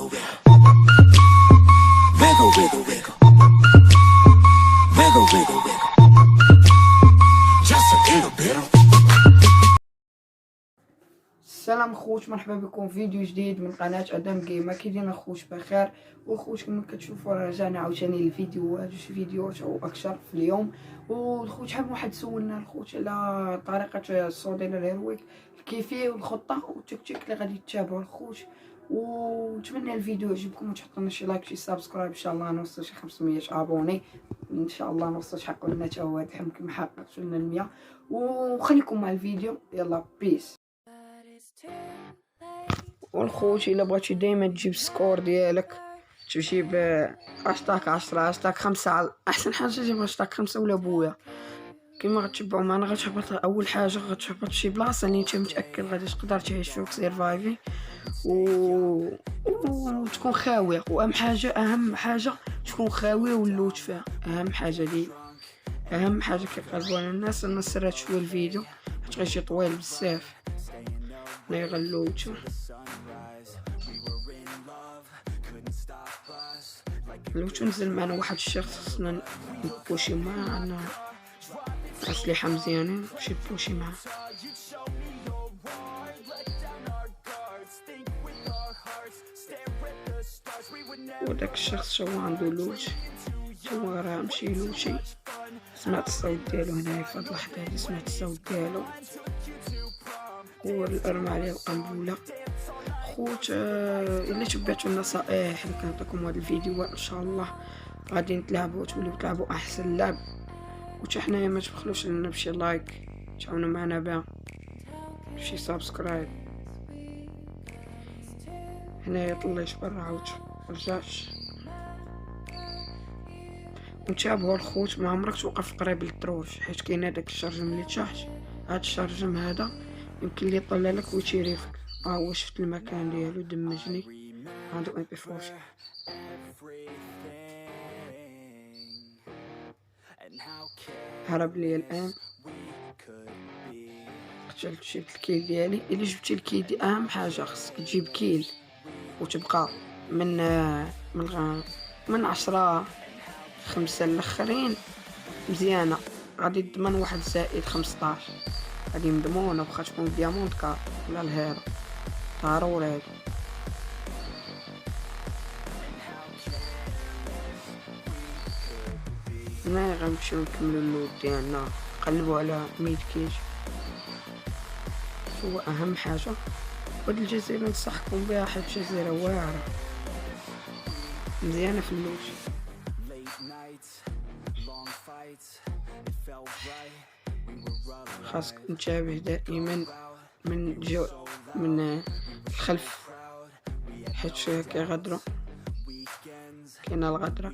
wiggle, wiggle, wiggle, wiggle, wiggle, wiggle, wiggle, just a little bit. السلام خوش، مرحبا بكم في فيديو جديد من قناة ادم جيمر. كيداين خوش بخير؟ وخوش كما كتشوفوا رجعنا عاوتاني للفيديوهات وشي فيديوهات او اكثر في اليوم. والخوت حاب واحد سولنا الخوت على طريقة الصوت ديال الهيرويك، الكيفية والخطة والتكتيك اللي غادي تتابعوا الخوت. ونتمنى الفيديو يعجبكم وتحطوا لنا شي لايك شي سبسكرايب، ان شاء الله نوصل شي 500 ابوني، ان شاء الله نوصل تحققوا لنا تا هو هذا الحلم كما حققتوا لنا 100. وخليكم مع الفيديو، يلا بيس. والخوت الا بغيتي دائما تجيب السكور ديالك، تجيب اشتاك 10 اشتاك 5، احسن حاجه تجيب اشتاك 5 ولا بويا. كيما غتشبعوا معنا غتهبط اول حاجه، غتهبط شي بلاصه اللي انت متاكد غادي تقدر تعيش فيها سيرفايفي وتكون خاويه. واهم حاجه تكون خاويه واللوت فيها، اهم حاجه دي اهم حاجه كيقلبوا على الناس. نسرات شويه الفيديو حيت غيجي طويل بزاف، لا يغلوتو. لو تنزل معنا واحد الشخص خصنا نبوشي معاه، عندنا اسلحه مزيانين نمشي نبوشي معاه. وداك الشخص شو عنده لوت، هو راه مشي لوتي. سمعت الصوت ديالو هنايا في هاد اللحظه هادي، سمعت الصوت ديالو هو الارمى عليه القنبله. خوت الا تبعتوا النصائح اللي كنعطيكم هذا الفيديو ان شاء الله غادي نتلاعبوا وتوليو تلعبوا احسن لعب. وتا حنايا ما تبخلوش لنا بشي لايك، تعاونوا معنا بها بشي سبسكرايب. هنايا طليت برا عاود رجعت. وتابعوا الخوت، ما عمرك توقف قريب للطروش حيت كاين هذاك الشرجم اللي تحت. هاد الشرجم هذا يمكن لي يطلع لك ويتيريفك. هو شفت المكان ديالو دمجني، عنده ام بي 4. هرب لي الان، قتلت جبت الكيل ديالي. الا جبتي الكيل دي اهم حاجه خصك تجيب كيل وتبقى من 10 5 الاخرين مزيانه، غادي تضمن واحد زائد 15. غادي مضمونه واخا تكون ديامونت كار ولا الهيرو ضروري هادو. هنا غنمشيو نكملو اللوت ديالنا، نقلبو على 100 كيج. هو اهم حاجه. وهاد الجزيره ننصحكم بها حيت جزيره واعره مزيانه في اللوت. خاصك تنتبه دائما من الخلف حيت كيغدروا، كاينه الغدره.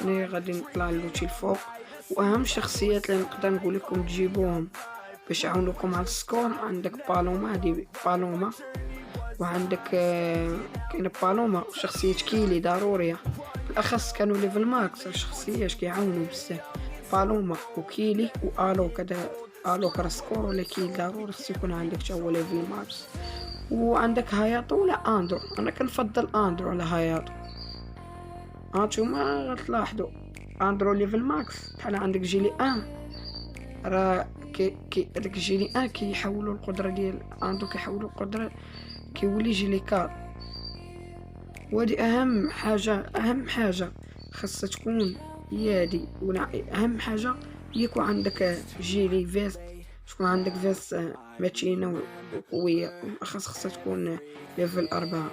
هنا غادي نطلع اللوتي الفوق. واهم شخصيات اللي نقدر نقول لكم تجيبوهم باش يعاونوكم على السكور، عندك بالوما، هادي بالوما، وعندك كاين بالوما وشخصيه كيلي ضروريه، بالاخص كانوا ليفل ماكس. الشخصيات كيعاونوا بزاف، بالوما وكيلي والوك. هذا الوك راه سكور ولا كيل ضروري خصو يكون عندك حتى هو ليفل ماكس. وعندك هاياتو ولا اندرو، انا كنفضل اندرو على هاياتو. هانتوما غتلاحظوا اندرو ليفل ماكس بحال عندك جيلي راه هذاك جيلي كيحولوا القدره ديال اندرو، كيحولوا القدره كيولي جيلي 4. وهادي اهم حاجه خاصها تكون هي هادي. اهم حاجه هي يكون عندك جيلي فيست، تكون عندك فيست متينه وقويه، خاصها تكون ليفل 4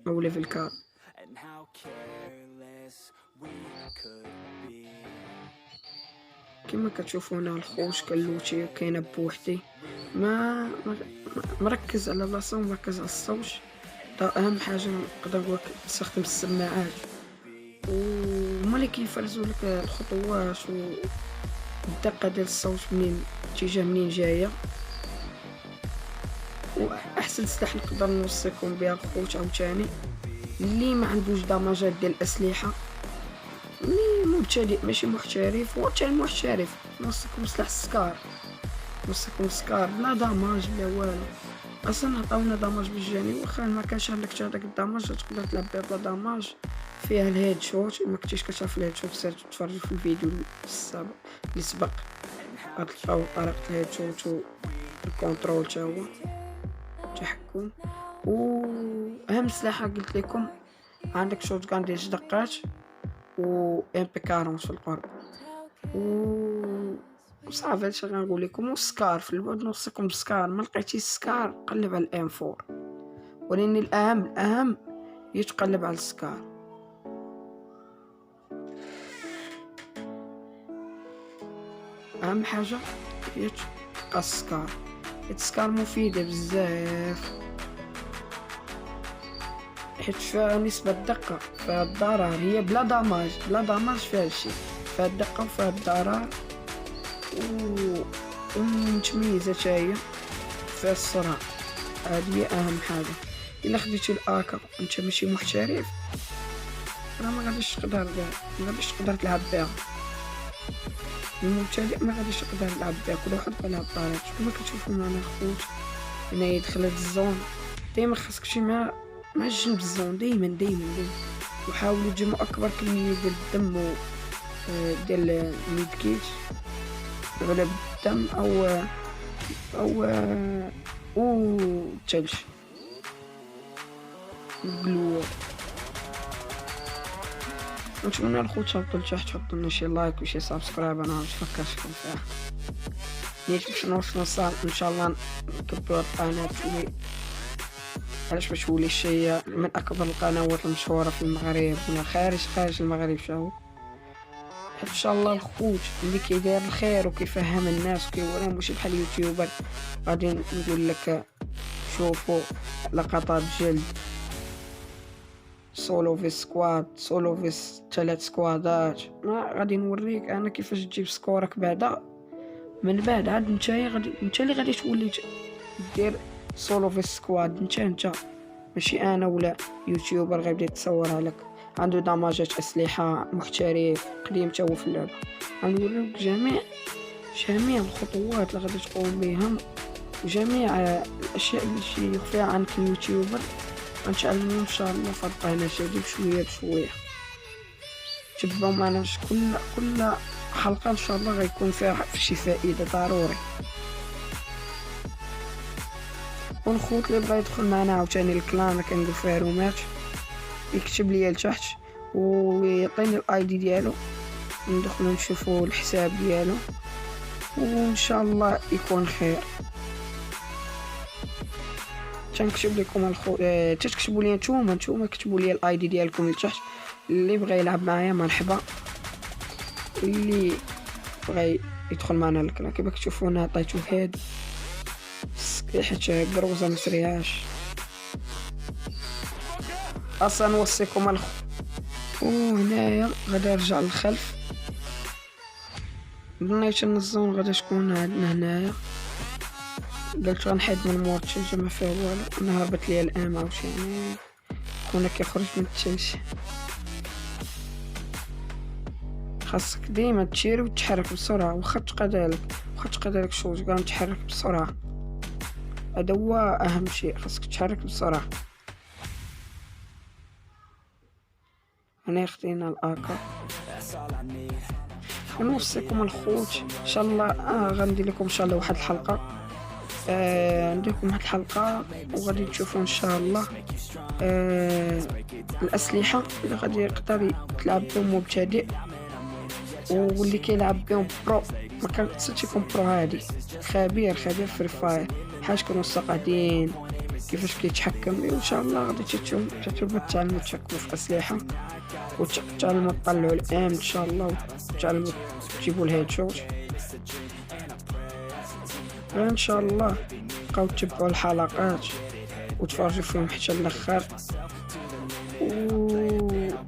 او ليفل 4. كما كتشوفوا هنا الخوش كاللوتي كاينه بوحدي، ما مركز على بلاصه ومركز على الصوت. اهم حاجه نقدر نقول تستخدم السماعات، وهما اللي كيفرزوا لك الخطوات والدقه ديال الصوت منين جايه. واحسن سلاح نقدر نوصيكم بها الخوت عاوتاني اللي ما عندوش دمجات ديال الاسلحه، مبتدئ ماشي محترف، هو حتى المحترف نوصلكم سلاح السكار، نوصلكم سكار بلا داماج بلا والو. اصلا عطاونا داماج بالجاني، واخا ما كانش عندك حتى هداك الداماج تقدر تلعب بها بلا داماج. فيها الهيد شوت، ما كنتيش كتعرف الهيد شوت سير تفرجوا في الفيديو السابق اللي سبق، غتلقاو طريقة الهيد شوت والكونترول تا هو التحكم. واهم سلاحة قلت لكم عندك شوت كان ديال 6 دقات و ام بي 40 في القرب وصافي هادشي غنقول لكم. والسكار في البعد نوصيكم بسكار، ما لقيتيش سكار قلب على الام 4، ولكن الاهم يتقلب على السكار. اهم حاجه هي تبقى السكار، السكار مفيده بزاف حيت فيها نسبة دقة، فيها الضرر، هي بلا داماج فيها الشي، فيها الدقة وفيها الضرر ومتميزة تاهي فيها السرعة. هادي هي اهم حاجة. الا خديتي الاكا انت ماشي محترف راه ما غاديش تقدر تلعب بها، المبتدئ ما غاديش يقدر يلعب بها، كل واحد بقى يلعب بطريقته. كما كتشوفوا معنا خوت هنايا دخلت الزون، دايما خاصك تمشي مع جنب الزون، دايما وحاولوا تجمعوا اكبر كميه ديال الدم ديال الميدكيت علب الدم او الثلج الجلو. نتمنى الخوت تهبطوا لتحت، تحطوا لنا شي لايك وشي سبسكرايب، انا متفكرشكم فيها نيت باش نوصل ان شاء الله نكبروا القناه علاش باش تولي شي من اكبر القنوات المشهوره في المغرب ولا خارج المغرب. شاو ان شاء الله الخوت اللي كيدير الخير وكيفهم الناس وكيوريهم ماشي بحال اليوتيوبر. غادي نقول لك شوفوا لقطات جلد سولو في سكواد، سولو في 3 سكوادات، ما غادي نوريك انا كيفاش تجيب سكورك بعدا. من بعد عاد انت اللي غادي تولي دير سولو في سكواد، انت ماشي انا ولا يوتيوبر غيبدا يتصورها لك عنده دماجات اسلحه محترف قديم تا هو في اللعبه. غنوريك جميع الخطوات اللي غادي تقوم بهم وجميع الاشياء اللي يخفيها عنك اليوتيوبر غنتعلمو ان شاء الله في القناه هادي بشويه. تبعوا معنا كل حلقه ان شاء الله غيكون فيها شي فائده ضروري. والخوت اللي بغا يدخل معنا عاوتاني الكلان كندير فيها رومات يكتب لي لتحت ويعطيني الاي دي ديالو، ندخلو نشوفو الحساب ديالو وان شاء الله يكون خير. تنكتب لكم تكتبوا لي نتوما كتبوا لي الاي دي ديالكم لتحت، اللي بغى يلعب معايا مرحبا، واللي بغى يدخل معنا الكلان. كيما كتشوفوا انا عطيتو هاد حيت قروزه مسرياش اصلا نوصيكم وهنايا غادي نرجع للخلف. بنيت الزون غادي تكون عندنا هنايا، قلت غنحيد من مور الثلج ما فيه والو، انا هربت ليا الام عاوتاني كون كيخرج من الثلج. خاصك ديما تشير وتحرك بسرعه، واخا تقدر شوز كاع تحرك بسرعه، هذا هو اهم شيء، خاصك تحرك بسرعه. انا خدينا الاكا نوصيكم الخوت ان شاء الله. غندير لكم ان شاء الله واحد الحلقه، نديركم واحد الحلقه وغادي تشوفوا ان شاء الله الاسلحه اللي غادي يقدر تلعب بهم مبتدئ واللي كيلعب بهم برو. ما كنقصدش يكون برو هادي خبير فري فاير، حاج كنوصل قاعدين كيفاش كيتحكم. ان شاء الله غادي تعلموا تحكموا في الاسلحه وتعلموا تطلعوا الام ان شاء الله، وتعلموا تجيبوا الهيد شوت. ان شاء الله بقاو تتبعوا الحلقات وتفرجوا فيهم حتى الاخر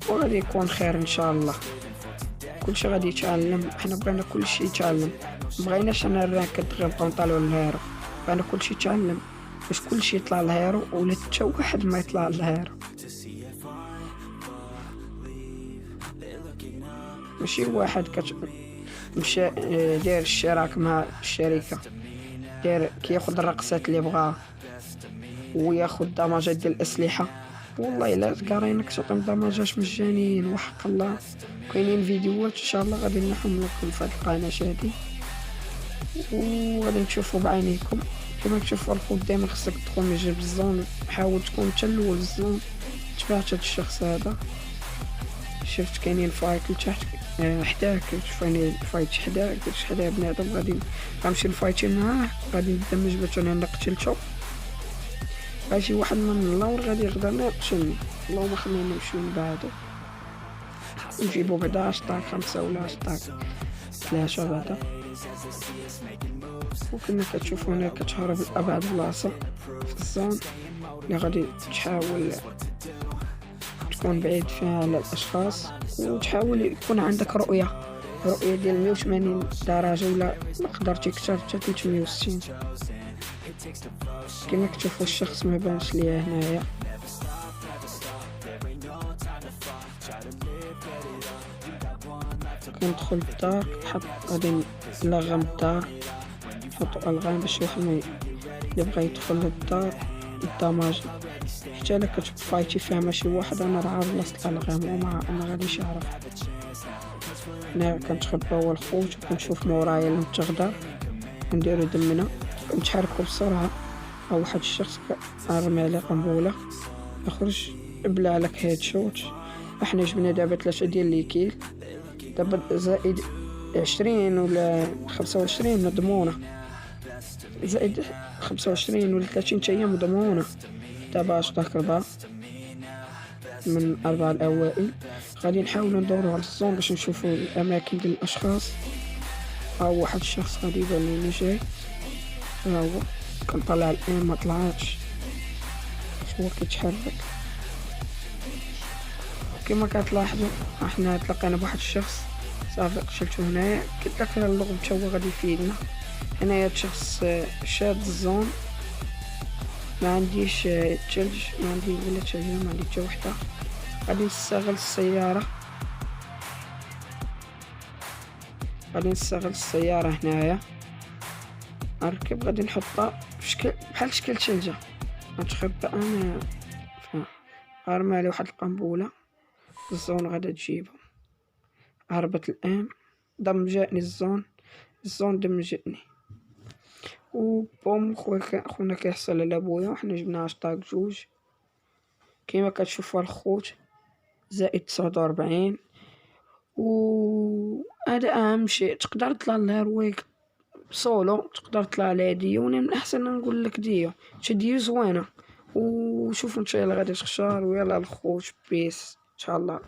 وغادي يكون خير ان شاء الله. كلشي غادي يتعلم، حنا بغينا كلشي يتعلم، مبغيناش انا الرانك غير نبقاو نطلعوا للهيرو، بغينا كلشي يتعلم باش كلشي يطلع للهيرو ولا حتى واحد ما يطلع للهيرو. ماشي واحد مشى داير الاشتراك مع الشركة، داير كياخد الرقصات اللي بغاها وياخد دمجات ديال الأسلحة. والله إلا قارينك تعطيهم دمجات مجانيين وحق الله. كاينين فيديوهات إن شاء الله غادي نحهم لكم في هاد القناة هادي وغادي تشوفوا بعينيكم. كما تشوفوا الخوت دايما خصك تدخل من جنب الزون، حاول تكون انت الاول الزون. تبعت هاد الشخص هذا، شفت كاينين فايت لتحت حداك، شوفاني فايت حداك حدا بنادم غادي غنمشي نفايتي معاه، غادي ندمج باش انا قتلتو. شي واحد من اللور غادي يقدر يقتلني، اللهم خلينا نمشيو من بعدو نجيبو بعدا 10 5 ولا 10 3 بعدا. وكما كتشوفوا هنا كتهرب لأبعد بلاصة في الزون اللي غادي تحاول تكون بعيد فيها على الأشخاص، وتحاول يكون عندك رؤية ديال 180 درجة ولا قدرتي كتر حتى 360. كما كتشوفوا الشخص ما بانش ليا هنايا. كندخل للدار، غادي نلغم الدار، نحطو الغام باش واحد اللي بغا يدخل للدار الدمج. حتى الا كتفايتي فيها ماشي واحد انا راه عارف بلاصة الغام وما غاديش يعرف. هنا كنتخبى هو الخوت وكنشوف مورايا المتغدر، كنديرو دمنا كنتحركو بسرعة. او واحد الشخص كنرمي عليه قنبلة يخرج بلا لك هيد شوت. احنا جبنا دابا 3 ديال ليكيل، دابا زائد 20 ولا 25 مضمونة، زائد 25 ولا 30 تاهي مضمونة. دابا اشتاك 4 من 4 الأوائل. غادي نحاولو ندورو على الزون باش نشوفو الأماكن ديال الأشخاص. ها هو واحد الشخص غادي يبان لي جاي، ها هو كنطلع الآن مطلعاتش، هو كيتحرك. كما كتلاحظوا احنا تلقينا بواحد الشخص صافي قتلتو هنايا. قلت لك اللغم تا هو غادي يفيدنا. هنايا شخص شاد الزون، ما عنديش تلج، ما عندي ولا تلج، ما عندي حتى وحده. غادي نستغل السيارة، هنايا نركب غادي نحطها بحال شكل تلجة. نتخبى انا غنرمي عليه واحد القنبلة، الزون غادا تجيبو. هربت الان، دمجتني الزون دمجتني وبوم. خونا كيحصل على بويا وحنا جبنا هاشتاغ 2. كيما كتشوفوا الخوت زائد 49. و هذا اهم شيء، تقدر تطلع لهرويك سولو، تقدر تطلع على ديو. من احسن نقول لك ديو زوينه. وشوفوا ان شاء الله غادي تخسر. ويلا الخوت بيس ان شاء الله.